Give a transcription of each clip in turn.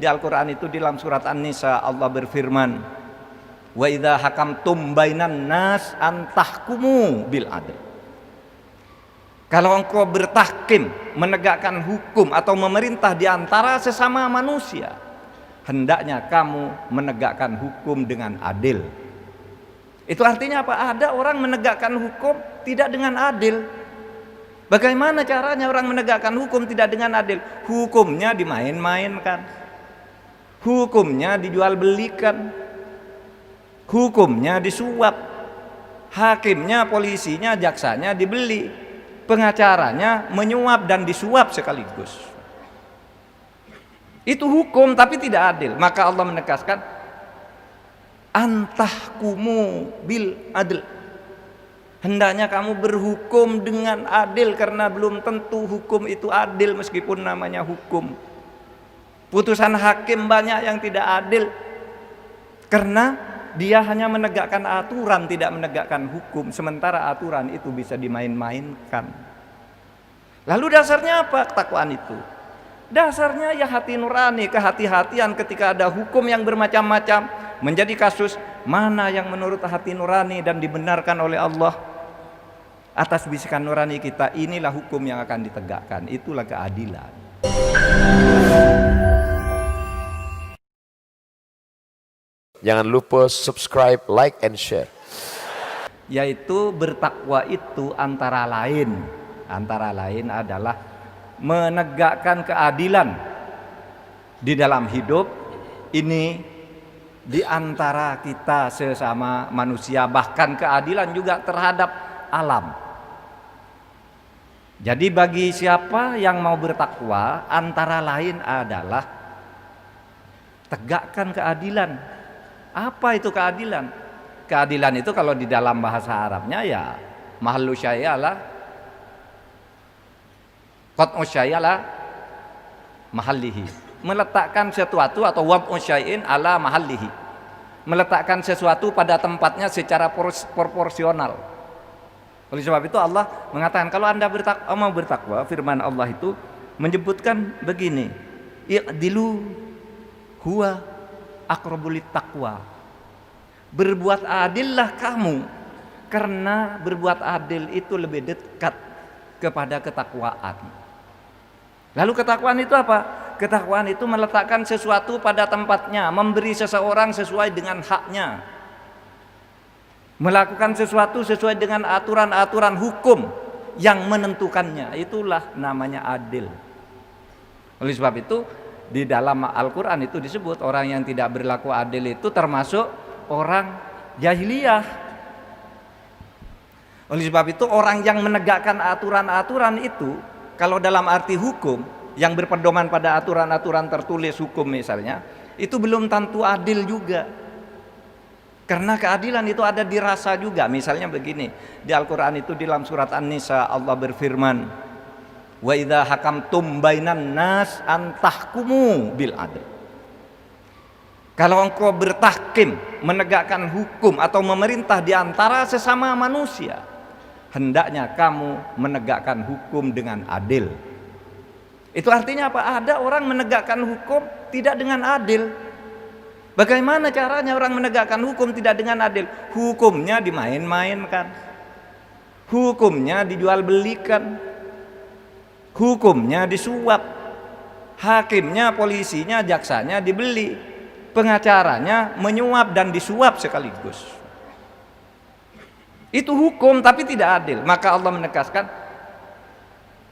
Di Al-Quran itu di dalam surat An-Nisa Allah berfirman, wa idza hakamtum bainan nas antahkumu bil adl. Kalau engkau bertahkim, menegakkan hukum atau memerintah di antara sesama manusia, hendaknya kamu menegakkan hukum dengan adil. Itu artinya apa? Ada orang menegakkan hukum tidak dengan adil. Bagaimana caranya orang menegakkan hukum tidak dengan adil? Hukumnya dimain-mainkan, hukumnya dijual belikan, hukumnya disuap, hakimnya, polisinya, jaksanya dibeli, pengacaranya menyuap dan disuap sekaligus. Itu hukum tapi tidak adil. Maka Allah menegaskan antahkumu bil adl. Hendaknya kamu berhukum dengan adil, karena belum tentu hukum itu adil meskipun namanya hukum. Putusan hakim banyak yang tidak adil karena dia hanya menegakkan aturan, tidak menegakkan hukum, sementara aturan itu bisa dimain-mainkan. Lalu dasarnya apa ketakwaan itu? Dasarnya ya hati nurani, kehati-hatian ketika ada hukum yang bermacam-macam, menjadi kasus mana yang menurut hati nurani dan dibenarkan oleh Allah. Atas bisikan nurani kita, inilah hukum yang akan ditegakkan, itulah keadilan. Jangan lupa subscribe, like, and share. Yaitu bertakwa itu antara lain adalah menegakkan keadilan di dalam hidup ini, di antara kita sesama manusia, bahkan keadilan juga terhadap alam. Jadi bagi siapa yang mau bertakwa, antara lain adalah tegakkan keadilan. Apa itu keadilan? Keadilan itu kalau di dalam bahasa Arabnya ya mahallu syai'ala qat'u syai'ala mahallihi. Meletakkan sesuatu atau wad'u syai'in ala mahallihi. Meletakkan sesuatu pada tempatnya secara proporsional. Oleh sebab itu Allah mengatakan kalau Anda mau bertakwa, firman Allah itu menyebutkan begini, i'dilu huwa aqrabul taqwa. Berbuat adillah kamu, karena berbuat adil itu lebih dekat kepada ketakwaan. Lalu ketakwaan itu apa? Ketakwaan itu meletakkan sesuatu pada tempatnya, memberi seseorang sesuai dengan haknya, melakukan sesuatu sesuai dengan aturan-aturan hukum yang menentukannya. Itulah namanya adil. Oleh sebab itu di dalam Al-Quran itu disebut orang yang tidak berlaku adil itu termasuk orang jahiliyah. Oleh sebab itu orang yang menegakkan aturan-aturan itu, kalau dalam arti hukum yang berpedoman pada aturan-aturan tertulis hukum misalnya, itu belum tentu adil juga. Karena keadilan itu ada di rasa juga. Misalnya begini, di Al-Quran itu di dalam surat An-Nisa Allah berfirman, wa idza hakamtum bainan nas antahkumu bil adl. Kalau engkau bertahkim, menegakkan hukum atau memerintah di antara sesama manusia, hendaknya kamu menegakkan hukum dengan adil. Itu artinya apa? Ada orang menegakkan hukum tidak dengan adil. Bagaimana caranya orang menegakkan hukum tidak dengan adil? Hukumnya dimain-mainkan, hukumnya dijual belikan, hukumnya disuap, hakimnya, polisinya, jaksanya dibeli, pengacaranya menyuap dan disuap sekaligus. Itu hukum tapi tidak adil. Maka Allah menegaskan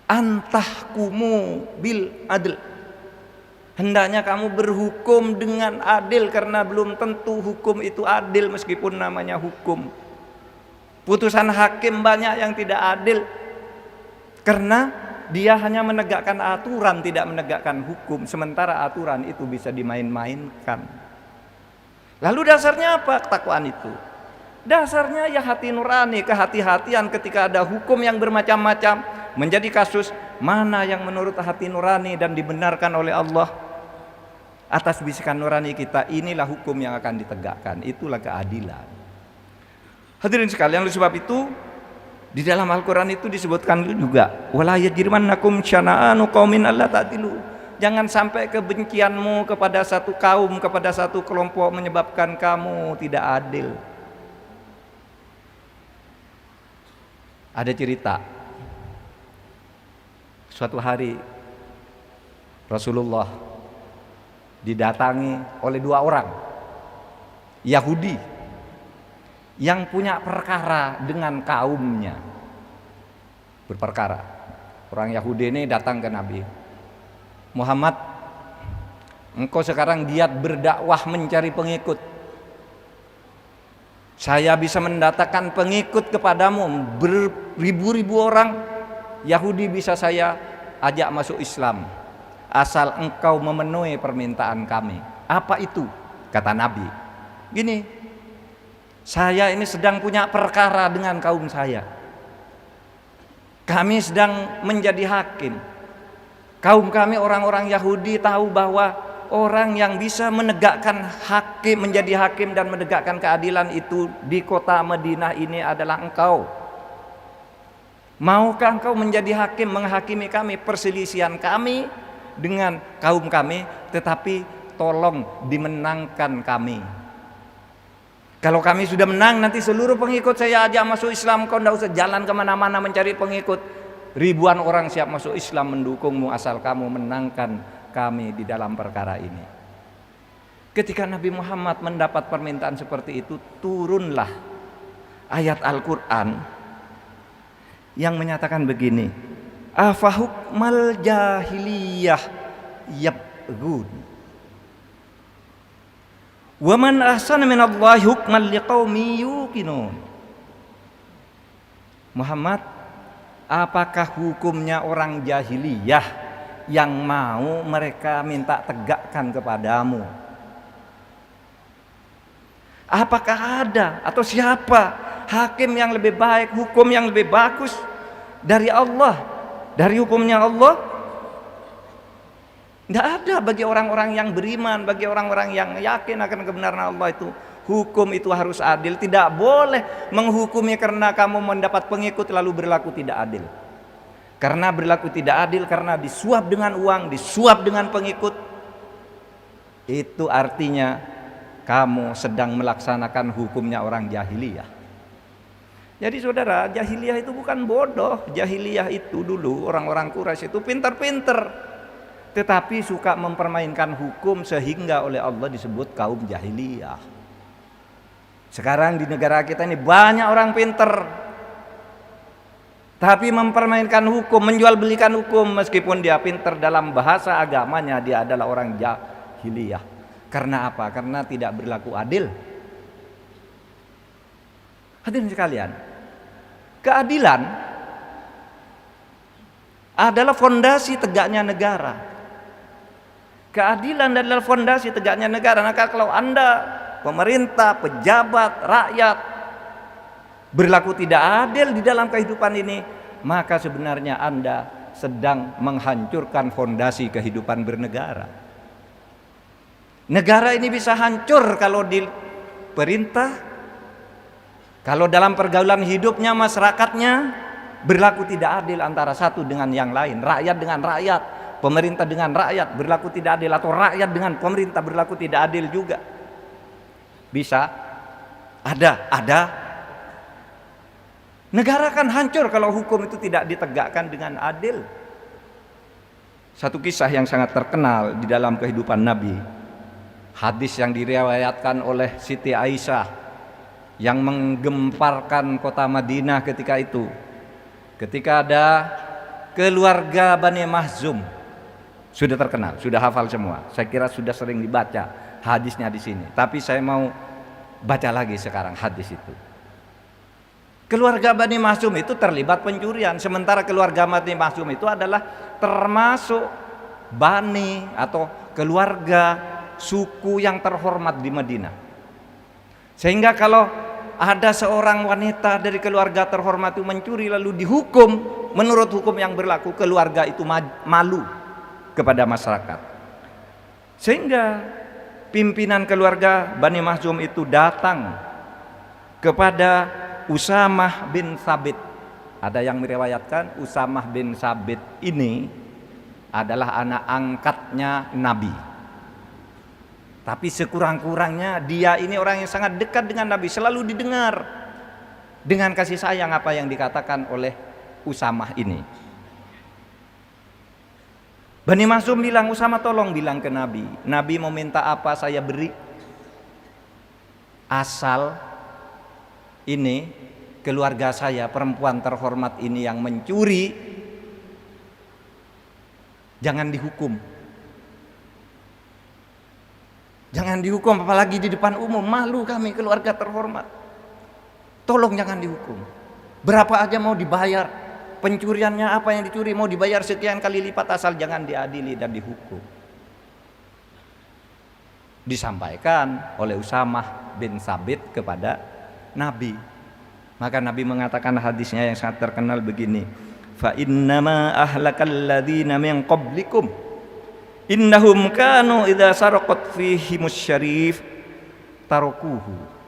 antahkumu bil adl. Hendaknya kamu berhukum dengan adil, karena belum tentu hukum itu adil meskipun namanya hukum. Putusan hakim banyak yang tidak adil karena dia hanya menegakkan aturan, tidak menegakkan hukum, sementara aturan itu bisa dimain-mainkan. Lalu dasarnya apa ketakwaan itu? Dasarnya ya hati nurani, kehati-hatian ketika ada hukum yang bermacam-macam, menjadi kasus mana yang menurut hati nurani dan dibenarkan oleh Allah. Atas bisikan nurani kita, inilah hukum yang akan ditegakkan, itulah keadilan. Hadirin sekalian, oleh sebab itu di dalam Al-Quran itu disebutkan juga, wala yajrimannakum syana'anu qaumin alla ta'dilu. Jangan sampai kebencianmu kepada satu kaum, kepada satu kelompok menyebabkan kamu tidak adil. Ada cerita, suatu hari Rasulullah didatangi oleh dua orang Yahudi yang punya perkara dengan kaumnya. Berperkara. Orang Yahudi ini datang ke Nabi. Muhammad, engkau sekarang giat berdakwah mencari pengikut. Saya bisa mendatangkan pengikut kepadamu beribu-ribu orang. Yahudi bisa saya ajak masuk Islam, asal engkau memenuhi permintaan kami. Apa itu? Kata Nabi, gini, saya ini sedang punya perkara dengan kaum saya. Kami sedang menjadi hakim. Kaum kami orang-orang Yahudi tahu bahwa orang yang bisa menegakkan hakim, menjadi hakim dan menegakkan keadilan itu di kota Madinah ini adalah engkau. Maukah engkau menjadi hakim, menghakimi kami perselisihan kami dengan kaum kami, tetapi tolong dimenangkan kami. Kalau kami sudah menang, nanti seluruh pengikut saya ajak masuk Islam. Kau tidak usah jalan kemana-mana mencari pengikut. Ribuan orang siap masuk Islam mendukungmu asal kamu menangkan kami di dalam perkara ini. Ketika Nabi Muhammad mendapat permintaan seperti itu, turunlah ayat Al-Quran yang menyatakan begini, afahukmal jahiliyah yabghun wa man ahsana minallahi hukman liqaumin yuqinun. Muhammad, apakah hukumnya orang jahiliyah yang mau mereka minta tegakkan kepadamu? Apakah ada atau siapa hakim yang lebih baik, hukum yang lebih bagus dari Allah, dari hukumnya Allah? Tidak ada bagi orang-orang yang beriman, bagi orang-orang yang yakin akan kebenaran Allah itu. Hukum itu harus adil. Tidak boleh menghukumi karena kamu mendapat pengikut lalu berlaku tidak adil. Karena berlaku tidak adil, karena disuap dengan uang, disuap dengan pengikut, itu artinya kamu sedang melaksanakan hukumnya orang jahiliyah. Jadi saudara, jahiliyah itu bukan bodoh. Jahiliyah itu dulu orang-orang Quraisy itu pintar-pintar, tetapi suka mempermainkan hukum sehingga oleh Allah disebut kaum jahiliyah. Sekarang di negara kita ini banyak orang pintar, tapi mempermainkan hukum, menjual belikan hukum, meskipun dia pintar dalam bahasa agamanya, dia adalah orang jahiliyah. Karena apa? Karena tidak berlaku adil. Hadirin sekalian, keadilan adalah fondasi tegaknya negara. Keadilan adalah fondasi tegaknya negara. Maka kalau Anda, pemerintah, pejabat, rakyat berlaku tidak adil di dalam kehidupan ini, maka sebenarnya Anda sedang menghancurkan fondasi kehidupan bernegara. Negara ini bisa hancur kalau di perintah, kalau dalam pergaulan hidupnya masyarakatnya berlaku tidak adil antara satu dengan yang lain, rakyat dengan rakyat, pemerintah dengan rakyat berlaku tidak adil, atau rakyat dengan pemerintah berlaku tidak adil juga. Bisa ada. Negara akan hancur kalau hukum itu tidak ditegakkan dengan adil. Satu kisah yang sangat terkenal di dalam kehidupan Nabi, hadis yang diriwayatkan oleh Siti Aisyah yang menggemparkan kota Madinah ketika itu. Ketika ada keluarga Bani Mahzum, sudah terkenal, sudah hafal semua. Saya kira sudah sering dibaca hadisnya di sini. Tapi saya mau baca lagi sekarang hadis itu. Keluarga Bani Mahzum itu terlibat pencurian, sementara keluarga Bani Mahzum itu adalah termasuk bani atau keluarga suku yang terhormat di Madinah. Sehingga kalau ada seorang wanita dari keluarga terhormat itu mencuri lalu dihukum menurut hukum yang berlaku, keluarga itu malu kepada masyarakat. Sehingga pimpinan keluarga Bani Mahzum itu datang kepada Usamah bin Sabit. Ada yang meriwayatkan Usamah bin Sabit ini adalah anak angkatnya Nabi. Tapi sekurang-kurangnya dia ini orang yang sangat dekat dengan Nabi, selalu didengar dengan kasih sayang apa yang dikatakan oleh Usamah ini. Bani Makhzum bilang, Usamah tolong bilang ke Nabi, Nabi mau minta apa saya beri, asal ini keluarga saya, perempuan terhormat ini yang mencuri, jangan dihukum. Jangan dihukum, apalagi di depan umum, malu kami keluarga terhormat. Tolong jangan dihukum. Berapa aja mau dibayar, pencuriannya apa yang dicuri mau dibayar sekian kali lipat, asal jangan diadili dan dihukum. Disampaikan oleh Usamah bin Sabit kepada Nabi. Maka Nabi mengatakan hadisnya yang sangat terkenal begini, fa innama ahlakal ladzina min qablikum innahum kanu idza saraqat fihimus syarif tarakuhu.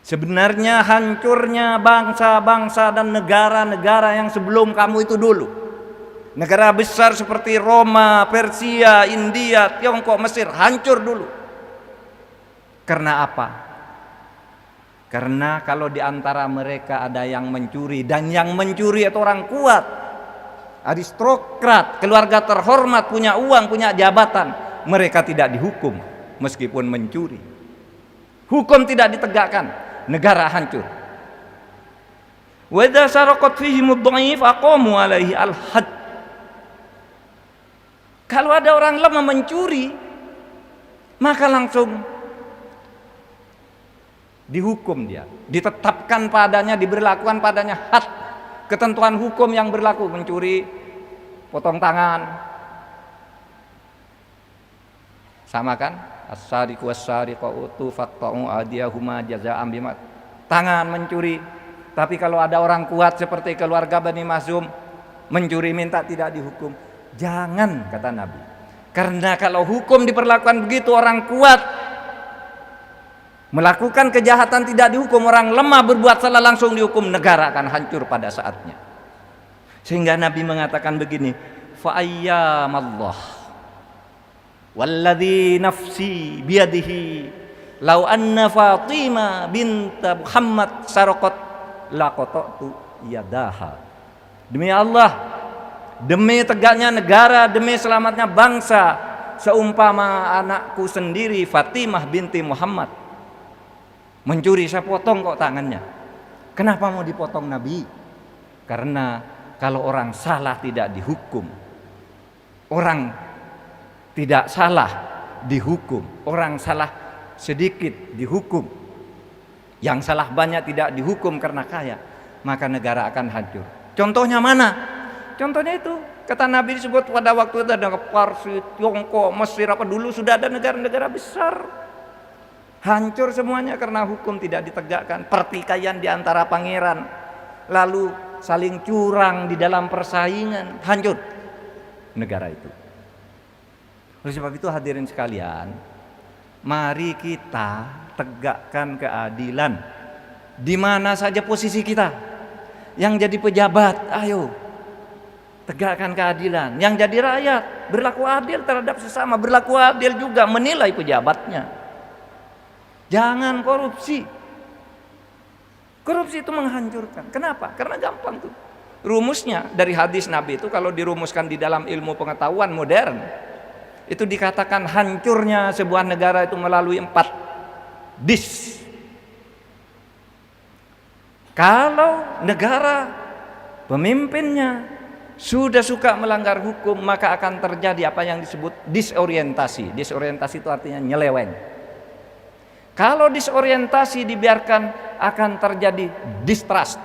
Sebenarnya hancurnya bangsa-bangsa dan negara-negara yang sebelum kamu itu dulu, negara besar seperti Roma, Persia, India, Tiongkok, Mesir, hancur dulu. Karena apa? Karena kalau di antara mereka ada yang mencuri, dan yang mencuri itu orang kuat, aristokrat, keluarga terhormat, punya uang, punya jabatan, mereka tidak dihukum meskipun mencuri. Hukum tidak ditegakkan, negara hancur. Wa idza saraqat fihim ad-dha'if aqamu alaihi al-had. Kalau ada orang lemah mencuri, maka langsung dihukum dia, ditetapkan padanya, diberlakukan padanya had, ketentuan hukum yang berlaku. Mencuri potong tangan, sama kan? As-sariqu was-sariqatu faqta'u adiyahuma jazaa'an bima. Tangan mencuri. Tapi kalau ada orang kuat seperti keluarga Bani Makhzum mencuri minta tidak dihukum, jangan, kata Nabi. Karena kalau hukum diperlakukan begitu, orang kuat melakukan kejahatan tidak dihukum, orang lemah berbuat salah langsung dihukum, negara akan hancur pada saatnya. Sehingga Nabi mengatakan begini, fa ayyamallah walladzi nafsi biyadihi lau anna Fatimah bint Muhammad saraqat laqata'tu yadaha. Demi Allah, demi tegaknya negara, demi selamatnya bangsa, seumpama anakku sendiri Fatimah binti Muhammad mencuri, saya potong kok tangannya. Kenapa mau dipotong Nabi? Karena kalau orang salah tidak dihukum, orang tidak salah dihukum, orang salah sedikit dihukum, yang salah banyak tidak dihukum karena kaya, maka negara akan hancur. Contohnya mana? Contohnya itu, kata Nabi disebut pada waktu itu ada Parsi, Tiongkok, Mesir, apa dulu sudah ada negara-negara besar, hancur semuanya karena hukum tidak ditegakkan. Pertikaian di antara pangeran, lalu saling curang di dalam persaingan, hancur negara itu. Oleh sebab itu hadirin sekalian, mari kita tegakkan keadilan di mana saja posisi kita. Yang jadi pejabat, ayo tegakkan keadilan. Yang jadi rakyat, berlaku adil terhadap sesama, berlaku adil juga menilai pejabatnya. Jangan korupsi. Korupsi itu menghancurkan. Kenapa? Karena gampang tuh. Rumusnya dari hadis Nabi itu kalau dirumuskan di dalam ilmu pengetahuan modern, itu dikatakan hancurnya sebuah negara itu melalui 4 dis. Kalau negara pemimpinnya sudah suka melanggar hukum, maka akan terjadi apa yang disebut disorientasi. Disorientasi itu artinya nyeleweng. Kalau disorientasi dibiarkan, akan terjadi distrust,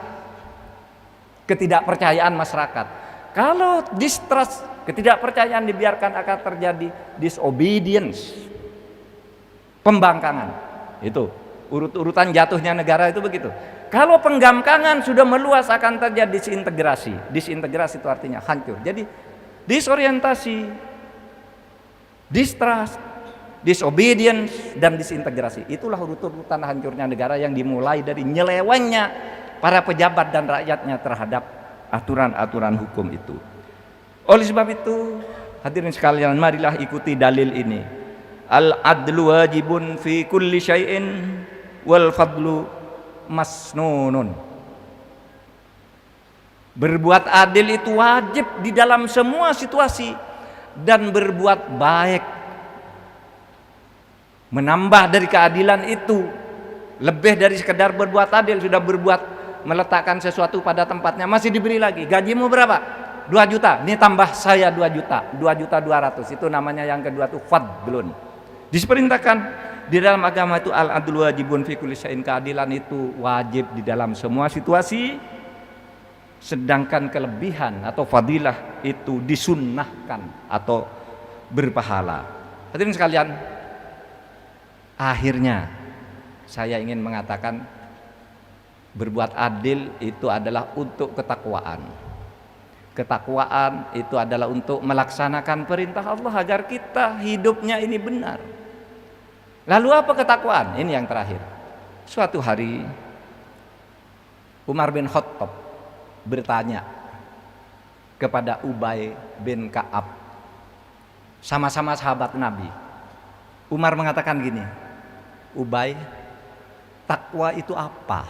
ketidakpercayaan masyarakat. Kalau distrust, ketidakpercayaan dibiarkan, akan terjadi disobedience, pembangkangan. Itu urut-urutan jatuhnya negara itu begitu. Kalau penggangkangan sudah meluas, akan terjadi disintegrasi. Disintegrasi itu artinya hancur. Jadi disorientasi, distrust, disobedience, dan disintegrasi. Itulah urut-urutan hancurnya negara yang dimulai dari nyelewengnya para pejabat dan rakyatnya terhadap aturan-aturan hukum itu. Oleh sebab itu, hadirin sekalian, marilah ikuti dalil ini. Al-adlu wajibun fi kulli syai'in wal fadlu masnunun. Berbuat adil itu wajib di dalam semua situasi, dan berbuat baik, menambah dari keadilan itu, lebih dari sekedar berbuat adil, sudah berbuat meletakkan sesuatu pada tempatnya, masih diberi lagi. Gajimu berapa? 2 juta, ini tambah saya 2 juta, 2.200.000. Itu namanya yang kedua tuh fadlun. Diperintahkan di dalam agama itu al-adlu wajibun fi kulli syai'in, keadilan itu wajib di dalam semua situasi, sedangkan kelebihan atau fadilah itu disunnahkan atau berpahala. Hadirin sekalian, akhirnya saya ingin mengatakan berbuat adil itu adalah untuk ketakwaan. Ketakwaan itu adalah untuk melaksanakan perintah Allah agar kita hidupnya ini benar. Lalu apa ketakwaan? Ini yang terakhir. Suatu hari Umar bin Khattab bertanya kepada Ubay bin Ka'ab, sama-sama sahabat Nabi. Umar mengatakan gini, Ubay, takwa itu apa?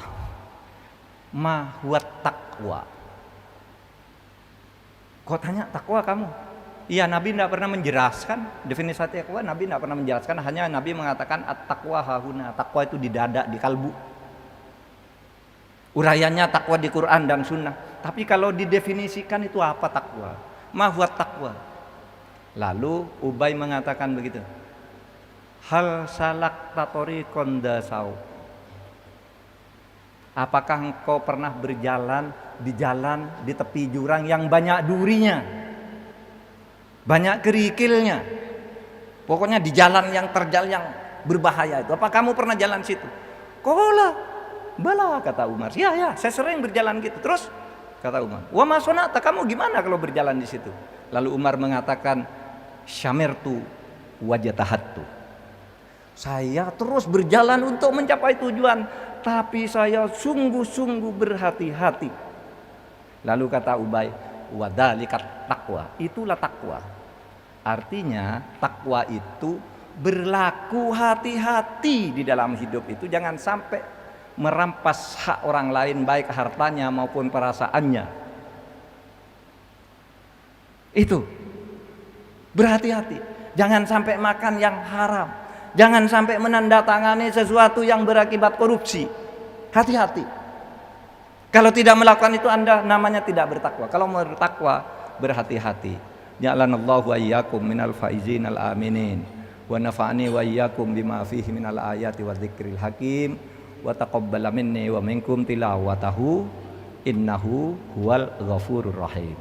Ma huwa takwa? Kau tanya takwa kamu? Iya, Nabi tidak pernah menjelaskan definisi takwa. Nabi tidak pernah menjelaskan, hanya Nabi mengatakan at-taqwa hahuna, takwa itu di dada, di kalbu. Urayanya takwa di Quran dan Sunnah. Tapi kalau didefinisikan itu apa takwa? Ma huwa takwa? Lalu Ubay mengatakan begitu. Hal salak tatori kondasau. Apakah engkau pernah berjalan di jalan di tepi jurang yang banyak durinya, banyak kerikilnya, pokoknya di jalan yang terjal yang berbahaya itu? Apa kamu pernah jalan situ? Kola, bala, kata Umar. Ya, saya sering berjalan gitu. Terus kata Umar, wa ma sonata, kamu gimana kalau berjalan di situ? Lalu Umar mengatakan, syamirtu wajatahattu. Saya terus berjalan untuk mencapai tujuan, tapi saya sungguh-sungguh berhati-hati. Lalu kata Ubay, wadalikat takwa, itulah takwa. Artinya takwa itu berlaku hati-hati di dalam hidup itu, jangan sampai merampas hak orang lain, baik hartanya maupun perasaannya. Itu berhati-hati, jangan sampai makan yang haram, jangan sampai menandatangani sesuatu yang berakibat korupsi. Hati-hati. Kalau tidak melakukan itu, Anda namanya tidak bertakwa. Kalau bertakwa, berhati-hati. Ja'alanallahu wa iyyakum minal faizin al aminin wa nafa'ani wa iyyakum bima fihi minal ayati wa dzikril hakim wa taqabbala minni wa minkum tilawatahu innahu huwal ghafurur rahim.